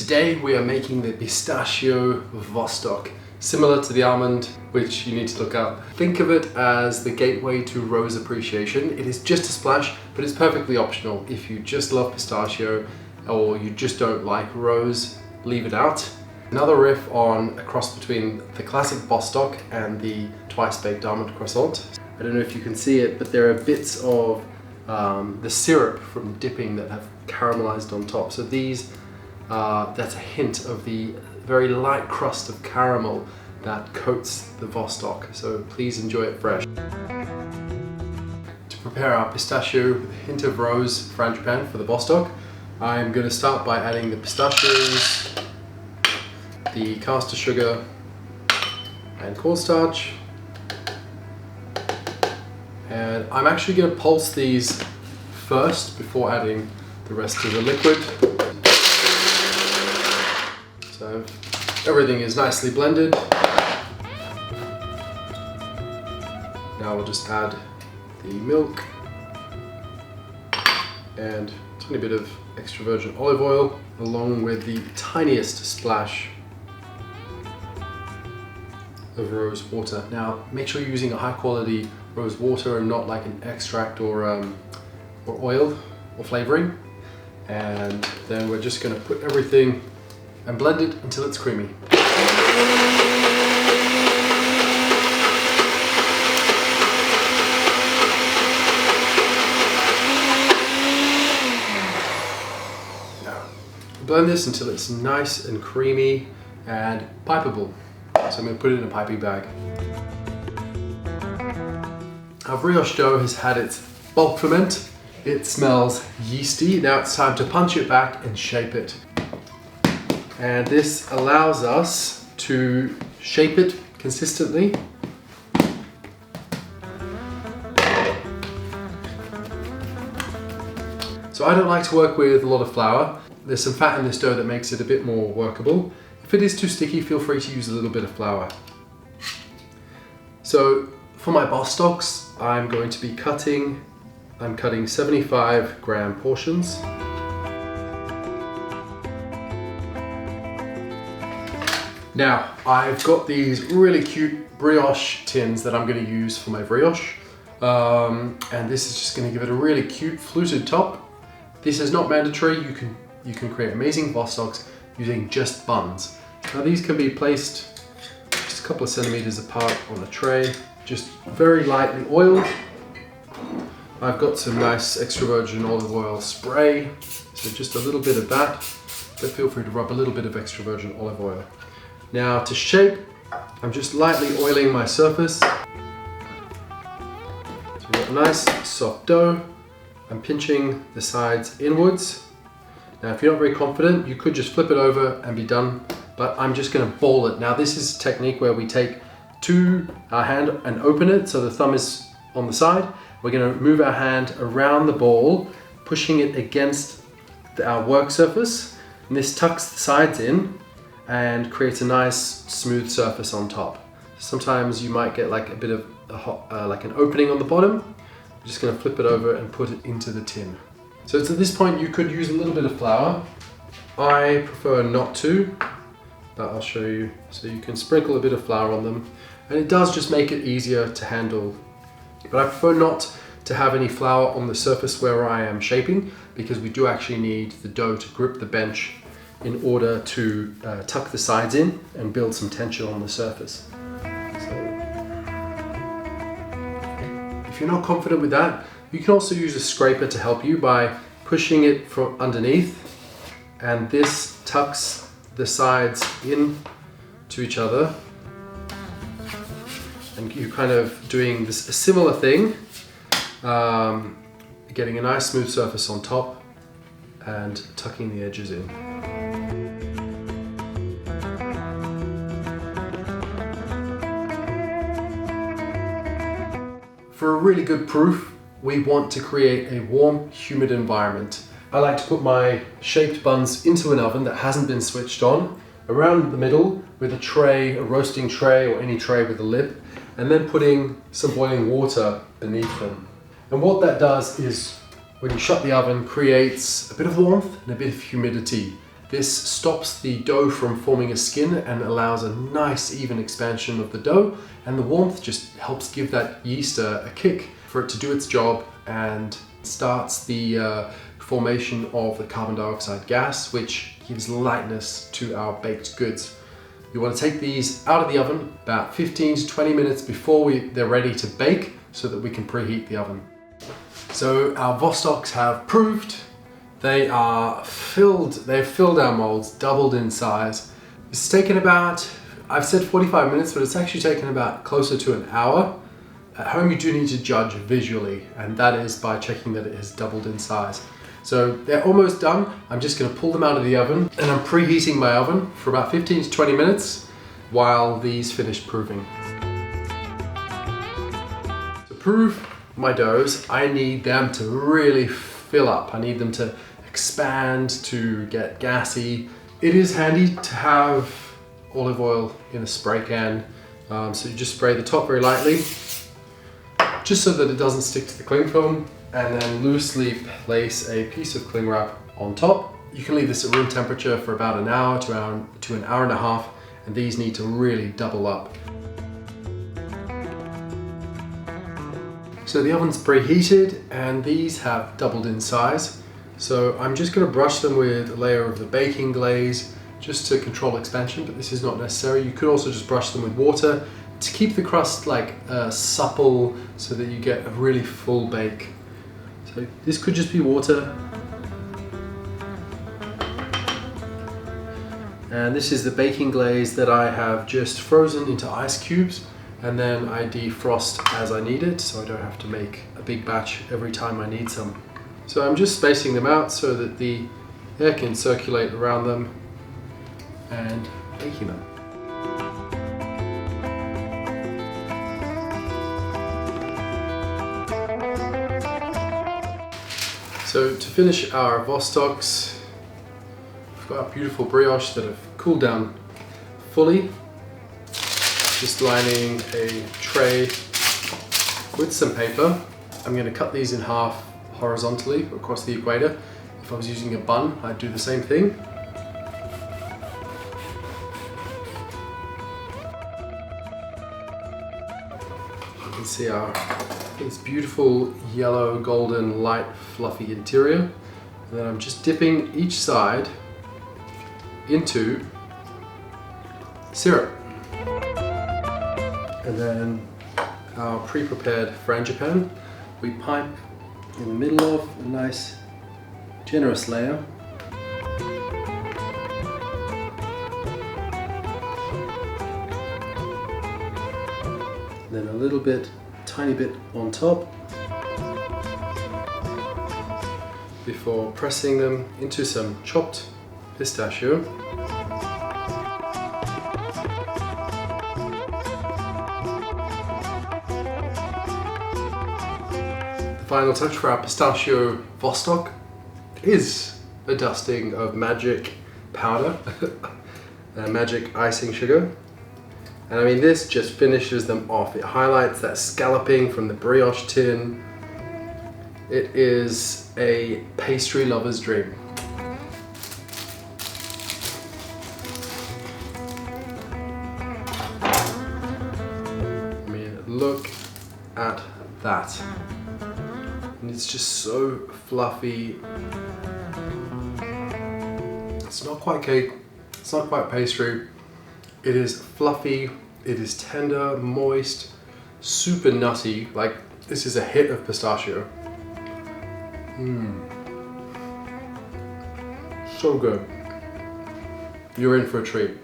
Today we are making the Pistachio Vostock, similar to the almond, which you need to look up. Think of it as the gateway to rose appreciation. It is just a splash, but it's perfectly optional. If you just love pistachio or you just don't like rose, leave it out. Another riff on a cross between the classic Vostock and the twice baked almond croissant. I don't know if you can see it, but there are bits of the syrup from dipping that have caramelized on top. So these, that's a hint of the very light crust of caramel that coats the Vostock. So please enjoy it fresh. To prepare our pistachio with a hint of rose frangipane for the Vostock, I'm going to start by adding the pistachios, the caster sugar and cornstarch. And I'm actually going to pulse these first before adding the rest of the liquid. So everything is nicely blended. Now we'll just add the milk and a tiny bit of extra virgin olive oil, along with the tiniest splash of rose water. Now make sure you're using a high quality rose water and not like an extract or oil or flavoring. And then we're just going to put everything and blend it until it's creamy. Now, blend this until it's nice and creamy and pipeable. So I'm going to put it in a piping bag. Our brioche dough has had its bulk ferment. It smells yeasty. Now it's time to punch it back and shape it. And this allows us to shape it consistently. So I don't like to work with a lot of flour. There's some fat in this dough that makes it a bit more workable. If it is too sticky, feel free to use a little bit of flour. So for my Vostocks, I'm cutting 75 gram portions. Now, I've got these really cute brioche tins that I'm going to use for my brioche. And this is just going to give it a really cute fluted top. This is not mandatory. You can create amazing Vostocks using just buns. Now these can be placed just a couple of centimeters apart on a tray, just very lightly oiled. I've got some nice extra virgin olive oil spray, so just a little bit of that, but feel free to rub a little bit of extra virgin olive oil. Now to shape, I'm just lightly oiling my surface. So we've got a nice soft dough. I'm pinching the sides inwards. Now if you're not very confident, you could just flip it over and be done, but I'm just going to ball it. Now this is a technique where we take our hand and open it so the thumb is on the side. We're going to move our hand around the ball, pushing it against our work surface, and this tucks the sides in and creates a nice smooth surface on top. Sometimes you might get like a bit of like an opening on the bottom. I'm just going to flip it over and put it into the tin. So to this point you could use a little bit of flour. I prefer not to, but I'll show you. So you can sprinkle a bit of flour on them, and it does just make it easier to handle. But I prefer not to have any flour on the surface where I am shaping, because we do actually need the dough to grip the bench in order to tuck the sides in and build some tension on the surface. So, if you're not confident with that, you can also use a scraper to help you by pushing it from underneath, and this tucks the sides in to each other. And you're kind of doing a similar thing, getting a nice smooth surface on top and tucking the edges in. For a really good proof, we want to create a warm, humid environment. I like to put my shaped buns into an oven that hasn't been switched on, around the middle with a tray, a roasting tray or any tray with a lid, and then putting some boiling water beneath them. And what that does is, when you shut the oven, creates a bit of warmth and a bit of humidity. This stops the dough from forming a skin and allows a nice even expansion of the dough, and the warmth just helps give that yeast a kick for it to do its job and starts the formation of the carbon dioxide gas, which gives lightness to our baked goods. You want to take these out of the oven about 15 to 20 minutes before they're ready to bake so that we can preheat the oven. So our Vostocks have proved. They've filled our molds, doubled in size. It's taken about, I've said 45 minutes, but it's actually taken about closer to an hour. At home you do need to judge visually, and that is by checking that it has doubled in size. So they're almost done. I'm just going to pull them out of the oven, and I'm preheating my oven for about 15 to 20 minutes while these finish proving. To prove my doughs, I need them to really fill up. I need them to expand, to get gassy. It is handy to have olive oil in a spray can. So you just spray the top very lightly, just so that it doesn't stick to the cling film, and then loosely place a piece of cling wrap on top. You can leave this at room temperature for about an hour to an hour and a half, and these need to really double up. So the oven's preheated and these have doubled in size. So I'm just going to brush them with a layer of the baking glaze just to control expansion, but this is not necessary. You could also just brush them with water to keep the crust like supple so that you get a really full bake. So this could just be water. And this is the baking glaze that I have just frozen into ice cubes, and then I defrost as I need it, so I don't have to make a big batch every time I need some. So I'm just spacing them out so that the air can circulate around them and baking them. So to finish our Vostocks, we've got our beautiful brioche that have cooled down fully. Just lining a tray with some paper. I'm going to cut these in half horizontally across the equator. If I was using a bun, I'd do the same thing. You can see this beautiful yellow, golden, light, fluffy interior. And then I'm just dipping each side into syrup. And then our pre-prepared frangipane, we pipe in the middle of a nice generous layer. Then a little bit, tiny bit on top before pressing them into some chopped pistachio. Final touch for our Pistachio Vostock is a dusting of magic powder, magic icing sugar. And I mean, this just finishes them off. It highlights that scalloping from the brioche tin. It is a pastry lover's dream. I mean, look at that. And it's just so fluffy. It's not quite cake, it's not quite pastry. It is fluffy, it is tender, moist, super nutty. Like, this is a hit of pistachio. So good. You're in for a treat.